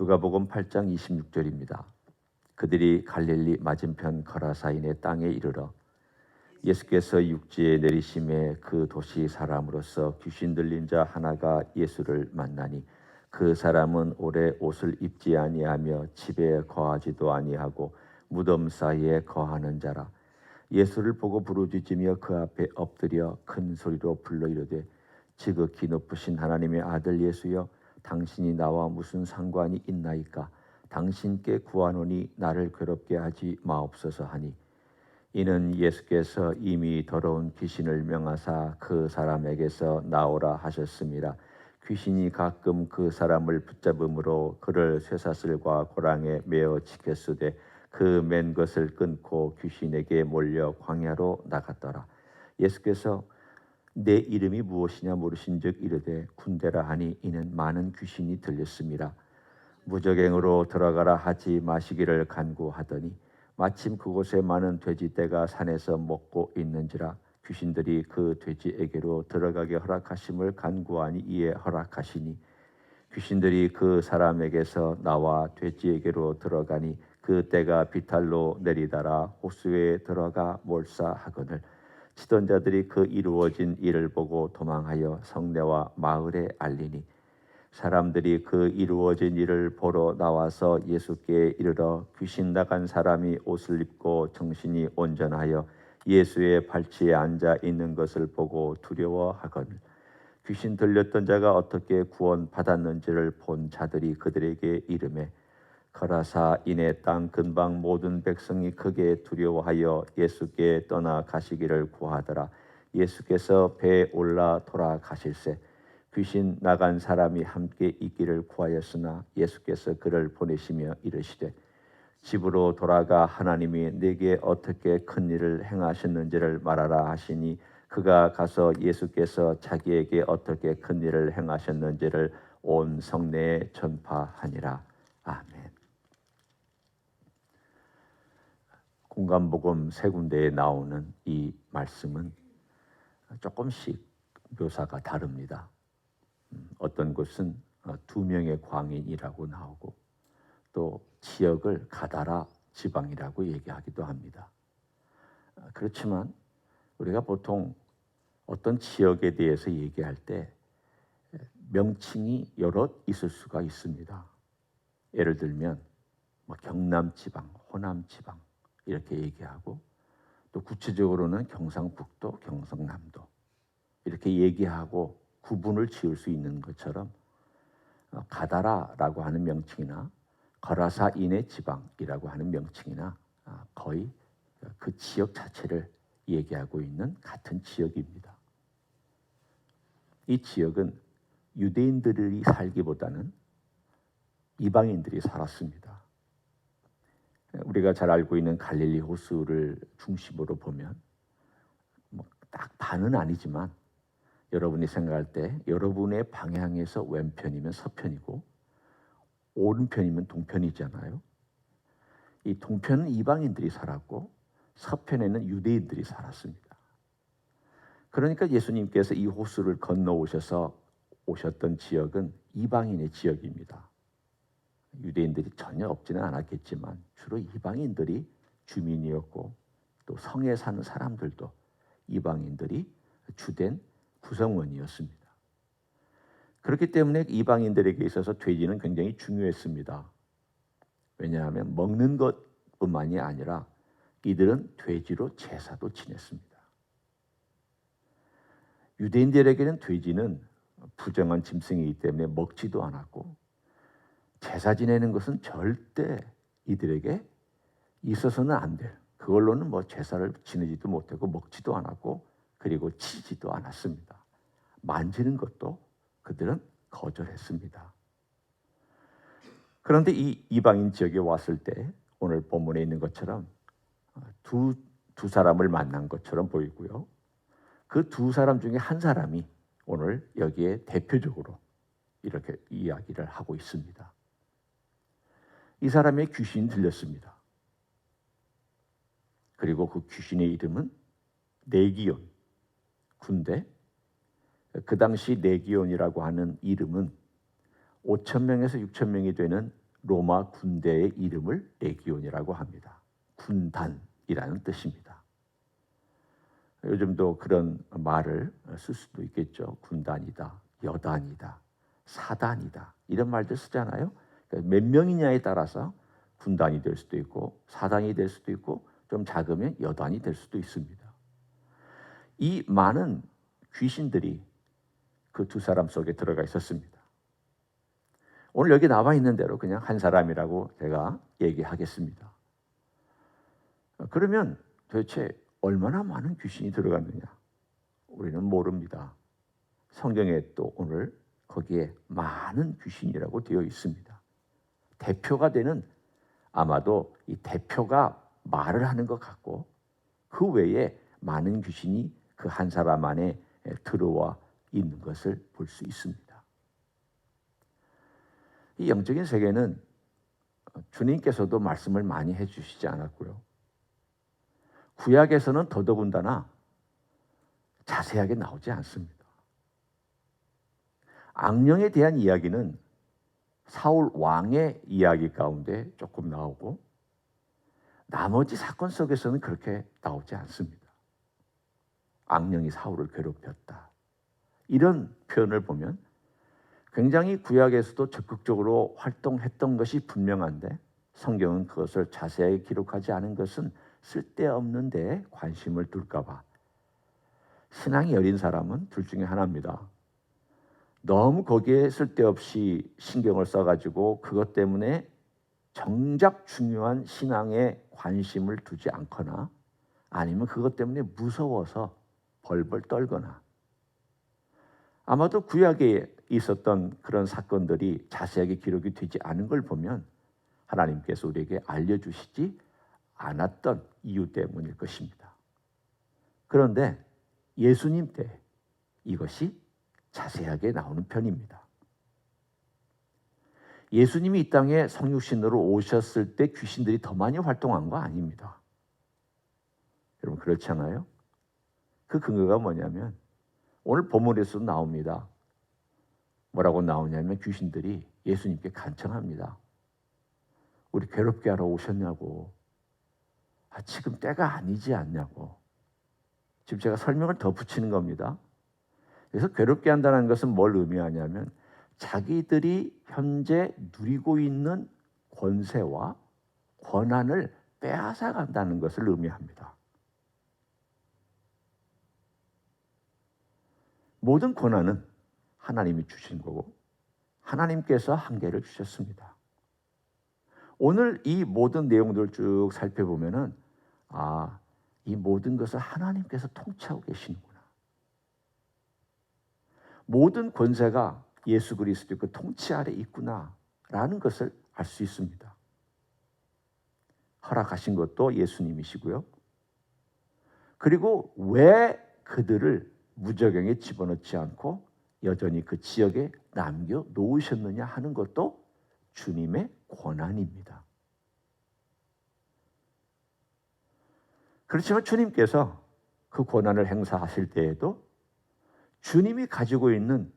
누가복음 8장 26절입니다. 그들이 갈릴리 맞은편 거라사인의 땅에 이르러 예수께서 육지에 내리심에 그 도시 사람으로서 귀신 들린 자 하나가 예수를 만나니 그 사람은 오래 옷을 입지 아니하며 집에 거하지도 아니하고 무덤 사이에 거하는 자라. 예수를 보고 부르짖으며 그 앞에 엎드려 큰 소리로 불러 이르되 지극히 높으신 하나님의 아들 예수여, 당신이 나와 무슨 상관이 있나이까? 당신께 구하노니 나를 괴롭게 하지 마옵소서 하니, 이는 예수께서 이미 더러운 귀신을 명하사 그 사람에게서 나오라 하셨습니다. 귀신이 가끔 그 사람을 붙잡음으로 그를 쇠사슬과 고랑에 매어 지켰으되 그 맨 것을 끊고 귀신에게 몰려 광야로 나갔더라. 예수께서 내 이름이 무엇이냐 물으신즉 이르되 군대라 하니, 이는 많은 귀신이 들렸습니다. 무적행으로 들어가라 하지 마시기를 간구하더니 마침 그곳에 많은 돼지떼가 산에서 먹고 있는지라 귀신들이 그 돼지에게로 들어가게 허락하심을 간구하니 이에 허락하시니, 귀신들이 그 사람에게서 나와 돼지에게로 들어가니 그 떼가 비탈로 내리달아 호수에 들어가 몰사하거늘 치던 자들이 그 이루어진 일을 보고 도망하여 성내와 마을에 알리니, 사람들이 그 이루어진 일을 보러 나와서 예수께 이르러 귀신 나간 사람이 옷을 입고 정신이 온전하여 예수의 발치에 앉아 있는 것을 보고 두려워하거늘 귀신 들렸던 자가 어떻게 구원 받았는지를 본 자들이 그들에게 이르매, 거라사인의 땅 근방 모든 백성이 크게 두려워하여 예수께 떠나 가시기를 구하더라. 예수께서 배에 올라 돌아가실새 귀신 나간 사람이 함께 있기를 구하였으나 예수께서 그를 보내시며 이르시되, 집으로 돌아가 하나님이 네게 어떻게 큰 일을 행하셨는지를 말하라 하시니, 그가 가서 예수께서 자기에게 어떻게 큰 일을 행하셨는지를 온 성내에 전파하니라. 아멘. 공간복음 세 군데에 나오는 이 말씀은 조금씩 묘사가 다릅니다. 어떤 곳은 2명의 광인이라고 나오고 또 지역을 가다라 지방이라고 얘기하기도 합니다. 그렇지만 우리가 보통 어떤 지역에 대해서 얘기할 때 명칭이 여럿 있을 수가 있습니다. 예를 들면 경남 지방, 호남 지방 이렇게 얘기하고, 또 구체적으로는 경상북도, 경상남도 이렇게 얘기하고 구분을 지을 수 있는 것처럼 가다라라고 하는 명칭이나 거라사인의 지방이라고 하는 명칭이나 거의 그 지역 자체를 얘기하고 있는 같은 지역입니다. 이 지역은 유대인들이 살기보다는 이방인들이 살았습니다. 우리가 잘 알고 있는 갈릴리 호수를 중심으로 보면 딱 반은 아니지만 여러분이 생각할 때 여러분의 방향에서 왼편이면 서편이고 오른편이면 동편이잖아요. 이 동편은 이방인들이 살았고 서편에는 유대인들이 살았습니다. 그러니까 예수님께서 이 호수를 건너 오셨던 지역은 이방인의 지역입니다. 유대인들이 전혀 없지는 않았겠지만 주로 이방인들이 주민이었고, 또 성에 사는 사람들도 이방인들이 주된 구성원이었습니다. 그렇기 때문에 이방인들에게 있어서 돼지는 굉장히 중요했습니다. 왜냐하면 먹는 것뿐만이 아니라 이들은 돼지로 제사도 지냈습니다. 유대인들에게는 돼지는 부정한 짐승이기 때문에 먹지도 않았고, 제사 지내는 것은 절대 이들에게 있어서는 안 될, 그걸로는 제사를 지내지도 못하고 먹지도 않았고, 그리고 치지도 않았습니다. 만지는 것도 그들은 거절했습니다. 그런데 이 이방인 지역에 왔을 때 오늘 본문에 있는 것처럼 두 사람을 만난 것처럼 보이고요. 그 두 사람 중에 한 사람이 오늘 여기에 대표적으로 이렇게 이야기를 하고 있습니다. 이 사람의 귀신이 들렸습니다. 그리고 그 귀신의 이름은 레기온, 군대. 그 당시 레기온이라고 하는 이름은 5,000명에서 6,000명이 되는 로마 군대의 이름을 레기온이라고 합니다. 군단이라는 뜻입니다. 요즘도 그런 말을 쓸 수도 있겠죠. 군단이다, 여단이다, 사단이다 이런 말들 쓰잖아요. 그러니까 몇 명이냐에 따라서 군단이 될 수도 있고 사단이 될 수도 있고 좀 작으면 여단이 될 수도 있습니다. 이 많은 귀신들이 그 두 사람 속에 들어가 있었습니다. 오늘 여기 나와 있는 대로 그냥 한 사람이라고 제가 얘기하겠습니다. 그러면 도대체 얼마나 많은 귀신이 들어갔느냐? 우리는 모릅니다. 성경에 또 오늘 거기에 많은 귀신이라고 되어 있습니다. 대표가 되는 아마도 이 대표가 말을 하는 것 같고 그 외에 많은 귀신이 그 한 사람 안에 들어와 있는 것을 볼 수 있습니다. 이 영적인 세계는 주님께서도 말씀을 많이 해주시지 않았고요. 구약에서는 더더군다나 자세하게 나오지 않습니다. 악령에 대한 이야기는 사울 왕의 이야기 가운데 조금 나오고 나머지 사건 속에서는 그렇게 나오지 않습니다. 악령이 사울을 괴롭혔다. 이런 표현을 보면 굉장히 구약에서도 적극적으로 활동했던 것이 분명한데 성경은 그것을 자세하게 기록하지 않은 것은 쓸데없는 데에 관심을 둘까 봐. 신앙이 어린 사람은 둘 중에 하나입니다. 너무 거기에 쓸데없이 신경을 써가지고 그것 때문에 정작 중요한 신앙에 관심을 두지 않거나 아니면 그것 때문에 무서워서 벌벌 떨거나 아마도 구약에 있었던 그런 사건들이 자세하게 기록이 되지 않은 걸 보면 하나님께서 우리에게 알려주시지 않았던 이유 때문일 것입니다. 그런데 예수님 때 이것이 자세하게 나오는 편입니다. 예수님이 이 땅에 성육신으로 오셨을 때 귀신들이 더 많이 활동한 거 아닙니다. 여러분 그렇지 않아요? 그 근거가 뭐냐면 오늘 본문에서도 나옵니다. 뭐라고 나오냐면 귀신들이 예수님께 간청합니다. 우리 괴롭게 하러 오셨냐고. 지금 때가 아니지 않냐고. 지금 제가 설명을 더 붙이는 겁니다. 그래서 괴롭게 한다는 것은 뭘 의미하냐면 자기들이 현재 누리고 있는 권세와 권한을 빼앗아 간다는 것을 의미합니다. 모든 권한은 하나님이 주신 거고 하나님께서 한계를 주셨습니다. 오늘 이 모든 내용들을 쭉 살펴보면은 이 모든 것을 하나님께서 통치하고 계시는구나. 모든 권세가 예수 그리스도의 그 통치 아래 있구나라는 것을 알 수 있습니다. 허락하신 것도 예수님이시고요. 그리고 왜 그들을 무저갱에 집어넣지 않고 여전히 그 지역에 남겨 놓으셨느냐 하는 것도 주님의 권한입니다. 그렇지만 주님께서 그 권한을 행사하실 때에도 주님이 가지고 있는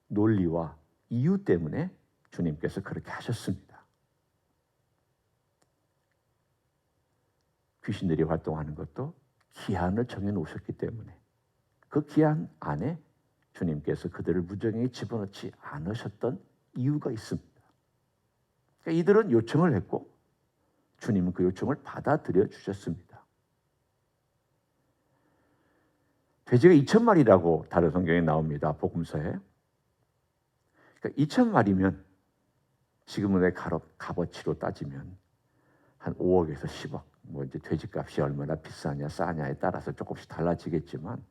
논리와 이유 때문에 주님께서 그렇게 하셨습니다. 귀신들이 활동하는 것도 기한을 정해놓으셨기 때문에 그 기한 안에 주님께서 그들을 무저갱에 집어넣지 않으셨던 이유가 있습니다. 그러니까 이들은 요청을 했고 주님은 그 요청을 받아들여 주셨습니다. 돼지가 2,000마리라고 다른 성경에 나옵니다. 복음서에. 그러니까 2,000마리면 지금의 값어치로 따지면 한 5억에서 10억. 이제 돼지값이 얼마나 비싸냐 싸냐에 따라서 조금씩 달라지겠지만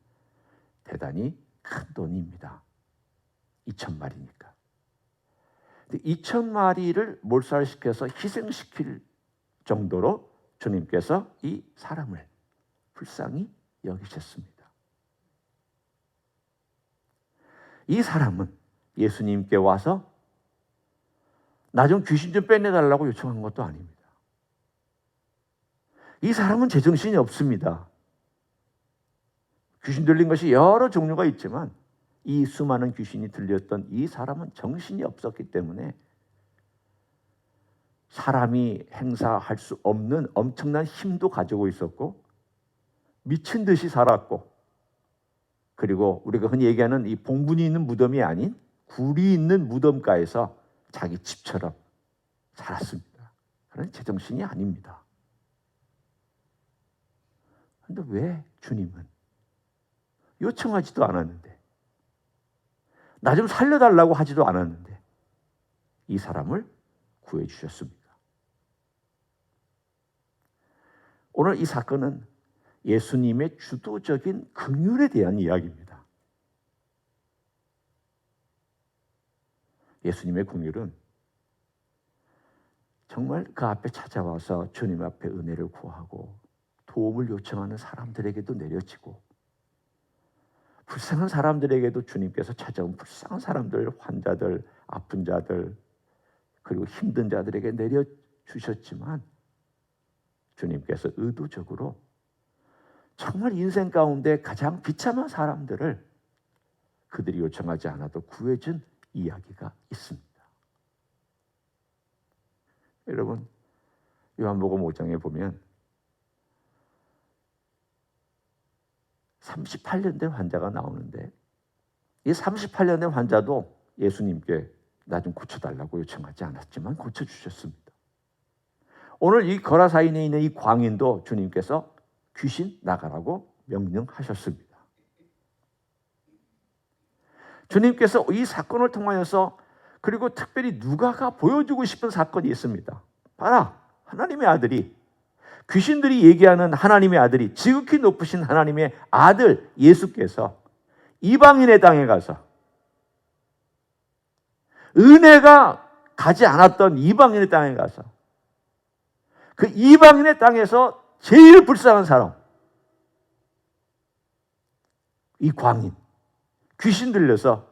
대단히 큰 돈입니다. 2,000마리니까. 근데 2,000마리를 몰살시켜서 희생시킬 정도로 주님께서 이 사람을 불쌍히 여기셨습니다. 이 사람은 예수님께 와서 나 좀 귀신 좀 빼내달라고 요청한 것도 아닙니다. 이 사람은 제정신이 없습니다. 귀신 들린 것이 여러 종류가 있지만 이 수많은 귀신이 들렸던 이 사람은 정신이 없었기 때문에 사람이 행사할 수 없는 엄청난 힘도 가지고 있었고 미친 듯이 살았고, 그리고 우리가 흔히 얘기하는 이 봉분이 있는 무덤이 아닌 굴이 있는 무덤가에서 자기 집처럼 살았습니다. 그런 제정신이 아닙니다. 그런데 왜 주님은 요청하지도 않았는데, 나 좀 살려달라고 하지도 않았는데 이 사람을 구해주셨습니까? 오늘 이 사건은 예수님의 주도적인 긍휼에 대한 이야기입니다. 예수님의 긍휼은 정말 그 앞에 찾아와서 주님 앞에 은혜를 구하고 도움을 요청하는 사람들에게도 내려지고, 불쌍한 사람들에게도 주님께서 찾아온 불쌍한 사람들, 환자들, 아픈 자들, 그리고 힘든 자들에게 내려주셨지만, 주님께서 의도적으로 정말 인생 가운데 가장 비참한 사람들을 그들이 요청하지 않아도 구해준 이야기가 있습니다. 여러분, 요한복음 5장에 보면 38년 된 환자가 나오는데, 이 38년 된 환자도 예수님께 나 좀 고쳐달라고 요청하지 않았지만 고쳐주셨습니다. 오늘 이 거라사인에 있는 이 광인도 주님께서 귀신 나가라고 명령하셨습니다. 주님께서 이 사건을 통하여서, 그리고 특별히 누가가 보여주고 싶은 사건이 있습니다. 봐라, 하나님의 아들이, 귀신들이 얘기하는 하나님의 아들이, 지극히 높으신 하나님의 아들 예수께서 이방인의 땅에 가서, 은혜가 가지 않았던 이방인의 땅에 가서, 그 이방인의 땅에서 제일 불쌍한 사람, 이 광인, 귀신 들려서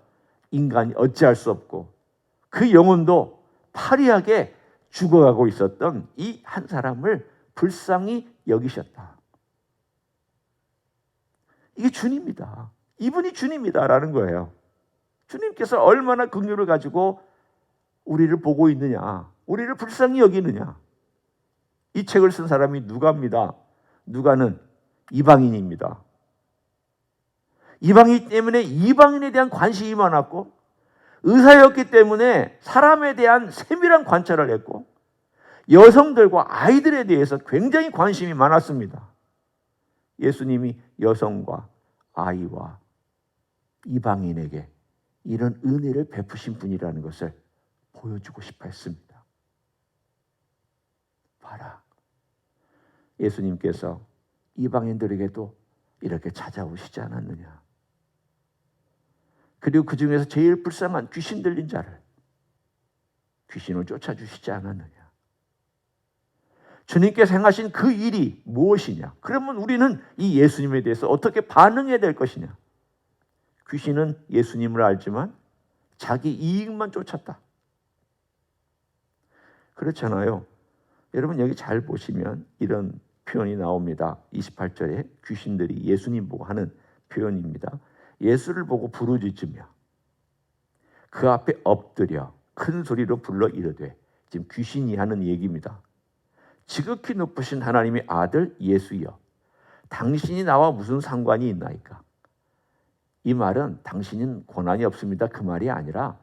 인간이 어찌할 수 없고 그 영혼도 파리하게 죽어가고 있었던 이 한 사람을 불쌍히 여기셨다. 이게 주님이다. 이분이 주님이다라는 거예요. 주님께서 얼마나 긍휼을 가지고 우리를 보고 있느냐, 우리를 불쌍히 여기느냐. 이 책을 쓴 사람이 누가입니다. 누가는 이방인입니다. 이방인 때문에 이방인에 대한 관심이 많았고, 의사였기 때문에 사람에 대한 세밀한 관찰을 했고, 여성들과 아이들에 대해서 굉장히 관심이 많았습니다. 예수님이 여성과 아이와 이방인에게 이런 은혜를 베푸신 분이라는 것을 보여주고 싶어 했습니다. 봐라, 예수님께서 이방인들에게도 이렇게 찾아오시지 않았느냐. 그리고 그 중에서 제일 불쌍한 귀신 들린 자를, 귀신을 쫓아주시지 않았느냐. 주님께서 행하신 그 일이 무엇이냐. 그러면 우리는 이 예수님에 대해서 어떻게 반응해야 될 것이냐. 귀신은 예수님을 알지만 자기 이익만 쫓았다. 그렇잖아요. 여러분, 여기 잘 보시면 이런 표현이 나옵니다. 28절에 귀신들이 예수님 보고 하는 표현입니다. 예수를 보고 부르짖으며 그 앞에 엎드려 큰 소리로 불러 이르되, 지금 귀신이 하는 얘기입니다. 지극히 높으신 하나님의 아들 예수여, 당신이 나와 무슨 상관이 있나이까. 이 말은 당신은 권한이 없습니다, 그 말이 아니라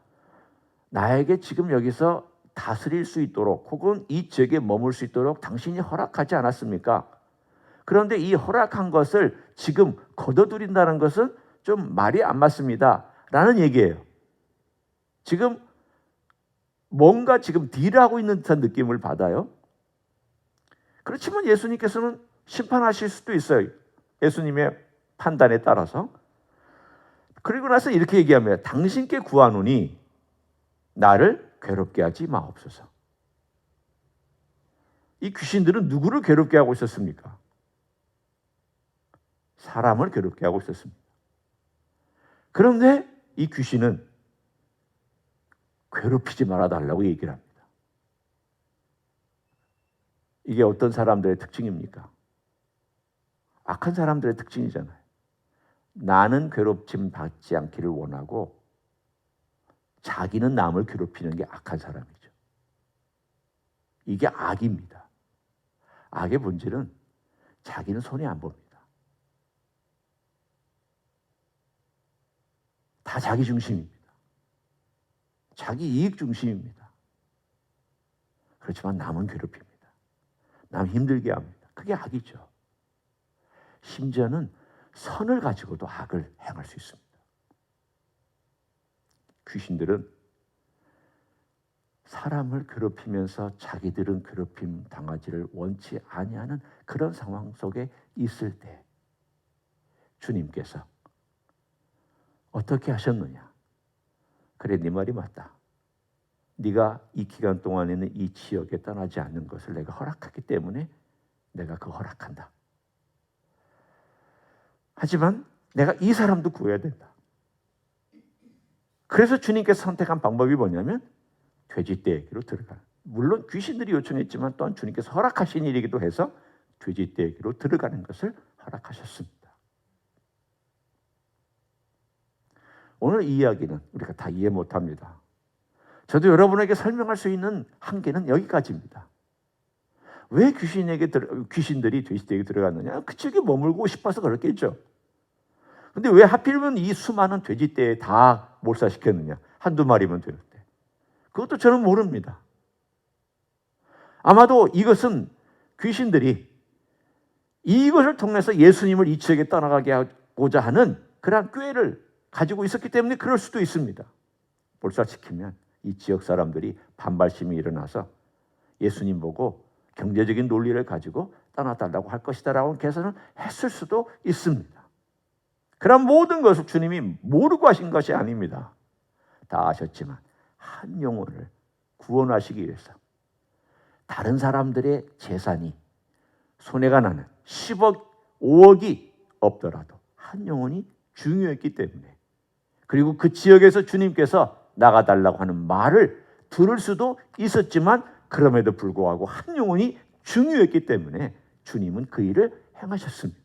나에게 지금 여기서 다스릴 수 있도록, 혹은 이 지역에 머물 수 있도록 당신이 허락하지 않았습니까? 그런데 이 허락한 것을 지금 거둬들인다는 것은 좀 말이 안 맞습니다 라는 얘기예요. 지금 뭔가 지금 딜하고 있는 듯한 느낌을 받아요. 그렇지만 예수님께서는 심판하실 수도 있어요, 예수님의 판단에 따라서. 그리고 나서 이렇게 얘기하면, 당신께 구하노니 나를 괴롭게 하지 마옵소서. 이 귀신들은 누구를 괴롭게 하고 있었습니까? 사람을 괴롭게 하고 있었습니다. 그런데 이 귀신은 괴롭히지 말아달라고 얘기를 합니다. 이게 어떤 사람들의 특징입니까? 악한 사람들의 특징이잖아요. 나는 괴롭힘 받지 않기를 원하고 자기는 남을 괴롭히는 게 악한 사람이죠. 이게 악입니다. 악의 본질은 자기는 손해 안 봅니다. 다 자기 중심입니다. 자기 이익 중심입니다. 그렇지만 남은 괴롭힙니다. 남 힘들게 합니다. 그게 악이죠. 심지어는 선을 가지고도 악을 행할 수 있습니다. 귀신들은 사람을 괴롭히면서 자기들은 괴롭힘 당하지를 원치 아니하는 그런 상황 속에 있을 때 주님께서 어떻게 하셨느냐? 그래, 네 말이 맞다. 네가 이 기간 동안에는 이 지역에 떠나지 않는 것을 내가 허락했기 때문에 내가 그 허락한다. 하지만 내가 이 사람도 구해야 된다. 그래서 주님께서 선택한 방법이 뭐냐면 돼지떼에게로 들어가는. 물론 귀신들이 요청했지만 또한 주님께서 허락하신 일이기도 해서 돼지떼에게로 들어가는 것을 허락하셨습니다. 오늘 이 이야기는 우리가 다 이해 못합니다. 저도 여러분에게 설명할 수 있는 한계는 여기까지입니다. 왜 귀신들이 돼지떼에게 들어갔느냐? 그쪽에 머물고 싶어서 그렇겠죠. 근데 왜 하필이면 이 수많은 돼지떼에 다 몰사시켰느냐? 한두 마리면 되는데. 그것도 저는 모릅니다. 아마도 이것은 귀신들이 이것을 통해서 예수님을 이 지역에 떠나가게 하고자 하는 그런 꾀를 가지고 있었기 때문에 그럴 수도 있습니다. 몰사시키면 이 지역 사람들이 반발심이 일어나서 예수님 보고 경제적인 논리를 가지고 떠나달라고 할 것이다라고 계산을 했을 수도 있습니다. 그런 모든 것을 주님이 모르고 하신 것이 아닙니다. 다 아셨지만 한 영혼을 구원하시기 위해서 다른 사람들의 재산이 손해가 나는 10억, 5억이 없더라도 한 영혼이 중요했기 때문에, 그리고 그 지역에서 주님께서 나가달라고 하는 말을 들을 수도 있었지만 그럼에도 불구하고 한 영혼이 중요했기 때문에 주님은 그 일을 행하셨습니다.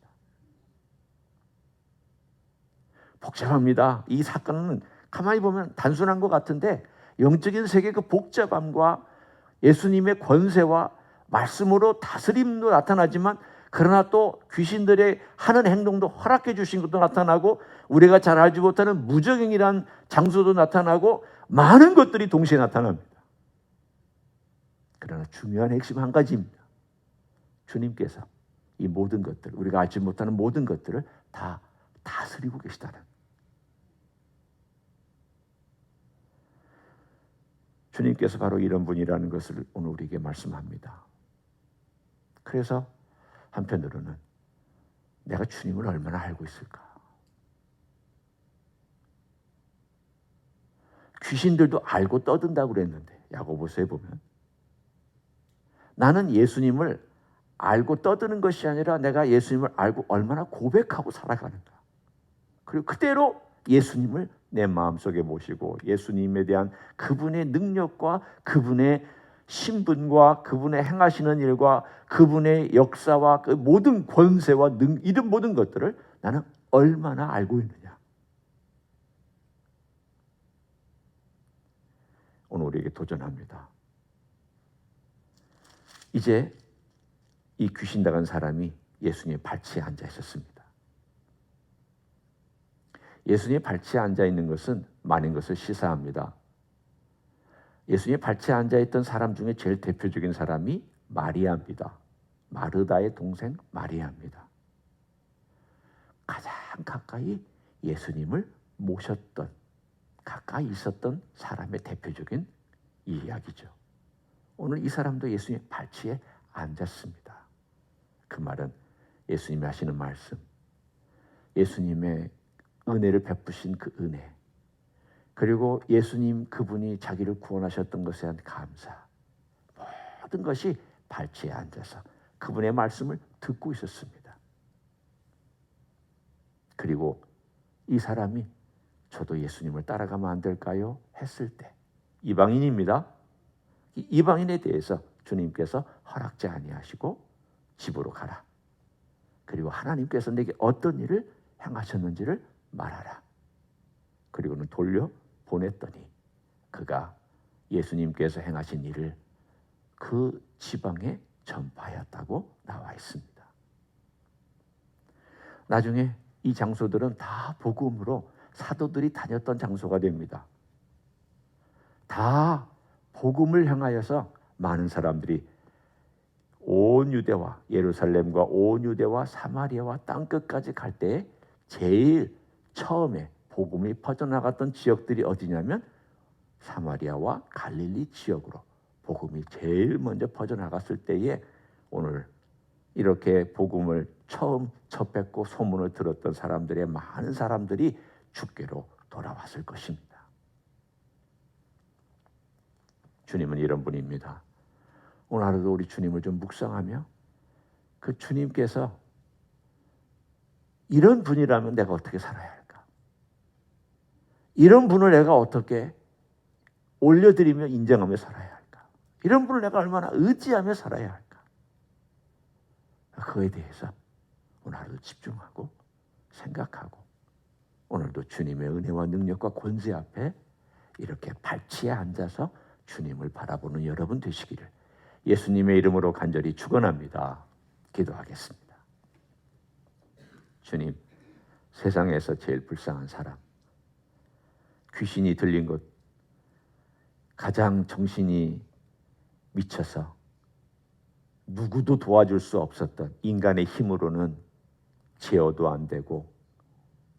복잡합니다. 이 사건은 가만히 보면 단순한 것 같은데 영적인 세계의 그 복잡함과 예수님의 권세와 말씀으로 다스림도 나타나지만, 그러나 또 귀신들의 하는 행동도 허락해 주신 것도 나타나고, 우리가 잘 알지 못하는 무적행이란 장소도 나타나고, 많은 것들이 동시에 나타납니다. 그러나 중요한 핵심 한 가지입니다. 주님께서 이 모든 것들, 우리가 알지 못하는 모든 것들을 다 다스리고 계시다는. 주님께서 바로 이런 분이라는 것을 오늘 우리에게 말씀합니다. 그래서 한편으로는 내가 주님을 얼마나 알고 있을까? 귀신들도 알고 떠든다고 그랬는데 야고보서에 보면 나는 예수님을 알고 떠드는 것이 아니라 내가 예수님을 알고 얼마나 고백하고 살아가는가. 그리고 그대로 예수님을 내 마음속에 모시고 예수님에 대한 그분의 능력과 그분의 신분과 그분의 행하시는 일과 그분의 역사와 그 모든 권세와 이런 모든 것들을 나는 얼마나 알고 있느냐. 오늘 우리에게 도전합니다. 이제 이 귀신 나간 사람이 예수님의 발치에 앉아 있었습니다. 예수님의 발치에 앉아 있는 것은 많은 것을 시사합니다. 예수님의 발치에 앉아 있던 사람 중에 제일 대표적인 사람이 마리아입니다. 마르다의 동생 마리아입니다. 가장 가까이 예수님을 모셨던, 가까이 있었던 사람의 대표적인 이야기죠. 오늘 이 사람도 예수님의 발치에 앉았습니다. 그 말은 예수님이 하시는 말씀, 예수님의 은혜를 베푸신 그 은혜, 그리고 예수님 그분이 자기를 구원하셨던 것에 대한 감사, 모든 것이 발치에 앉아서 그분의 말씀을 듣고 있었습니다. 그리고 이 사람이 저도 예수님을 따라가면 안 될까요? 했을 때, 이방인입니다. 이 이방인에 대해서 주님께서 허락지 아니하시고 집으로 가라. 그리고 하나님께서 내게 어떤 일을 행하셨는지를 말하라. 그리고는 돌려 보냈더니 그가 예수님께서 행하신 일을 그 지방에 전파하였다고 나와 있습니다. 나중에 이 장소들은 다 복음으로 사도들이 다녔던 장소가 됩니다. 다 복음을 향하여서 많은 사람들이 온 유대와 예루살렘과 온 유대와 사마리아와 땅끝까지 갈 때에 제일 처음에 복음이 퍼져나갔던 지역들이 어디냐면 사마리아와 갈릴리 지역으로 복음이 제일 먼저 퍼져나갔을 때에 오늘 이렇게 복음을 처음 접했고 소문을 들었던 사람들의 많은 사람들이 주께로 돌아왔을 것입니다. 주님은 이런 분입니다. 오늘 하루도 우리 주님을 좀 묵상하며 그 주님께서 이런 분이라면 내가 어떻게 살아야 할까? 이런 분을 내가 어떻게 올려드리며 인정하며 살아야 할까? 이런 분을 내가 얼마나 의지하며 살아야 할까? 그거에 대해서 오늘 하루도 집중하고 생각하고 오늘도 주님의 은혜와 능력과 권세 앞에 이렇게 발치에 앉아서 주님을 바라보는 여러분 되시기를 예수님의 이름으로 간절히 축원합니다. 기도하겠습니다. 주님, 세상에서 제일 불쌍한 사람, 귀신이 들린 곳, 가장 정신이 미쳐서 누구도 도와줄 수 없었던 인간의 힘으로는 제어도 안 되고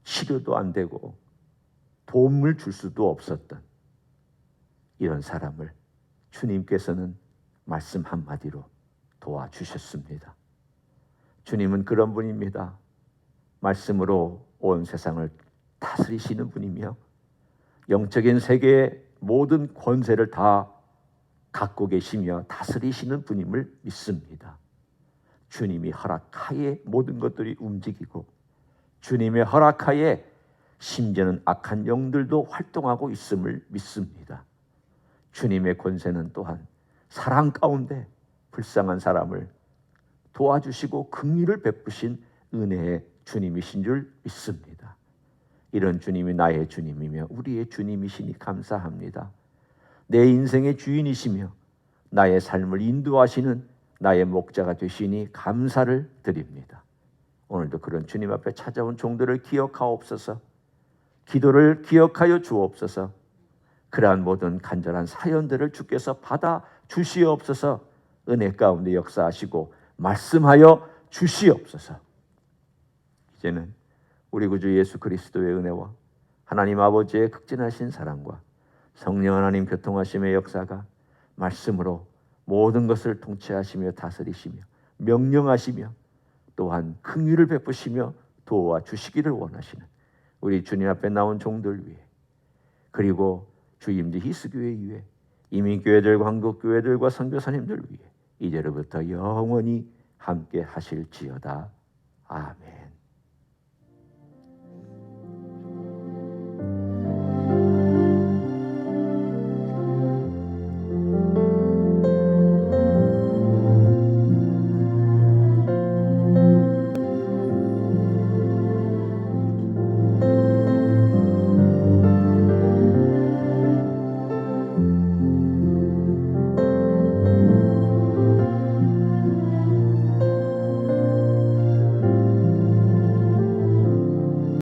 치료도 안 되고 도움을 줄 수도 없었던 이런 사람을 주님께서는 말씀 한마디로 도와주셨습니다. 주님은 그런 분입니다. 말씀으로 온 세상을 다스리시는 분이며 영적인 세계의 모든 권세를 다 갖고 계시며 다스리시는 분임을 믿습니다. 주님이 허락하에 모든 것들이 움직이고 주님의 허락하에 심지어는 악한 영들도 활동하고 있음을 믿습니다. 주님의 권세는 또한 사랑 가운데 불쌍한 사람을 도와주시고 긍휼을 베푸신 은혜의 주님이신 줄 믿습니다. 이런 주님이 나의 주님이며 우리의 주님이시니 감사합니다. 내 인생의 주인이시며 나의 삶을 인도하시는 나의 목자가 되시니 감사를 드립니다. 오늘도 그런 주님 앞에 찾아온 종들을 기억하옵소서. 기도를 기억하여 주옵소서. 그러한 모든 간절한 사연들을 주께서 받아 주시옵소서. 은혜 가운데 역사하시고 말씀하여 주시옵소서. 이제는 우리 구주 예수 그리스도의 은혜와 하나님 아버지의 극진하신 사랑과 성령 하나님 교통하심의 역사가 말씀으로 모든 것을 통치하시며 다스리시며 명령하시며 또한 긍휼을 베푸시며 도와주시기를 원하시는 우리 주님 앞에 나온 종들 위해 그리고 주임지 히스교회 위해 이민교회들 광국교회들과 선교사님들 위해 이제로부터 영원히 함께 하실지어다. 아멘.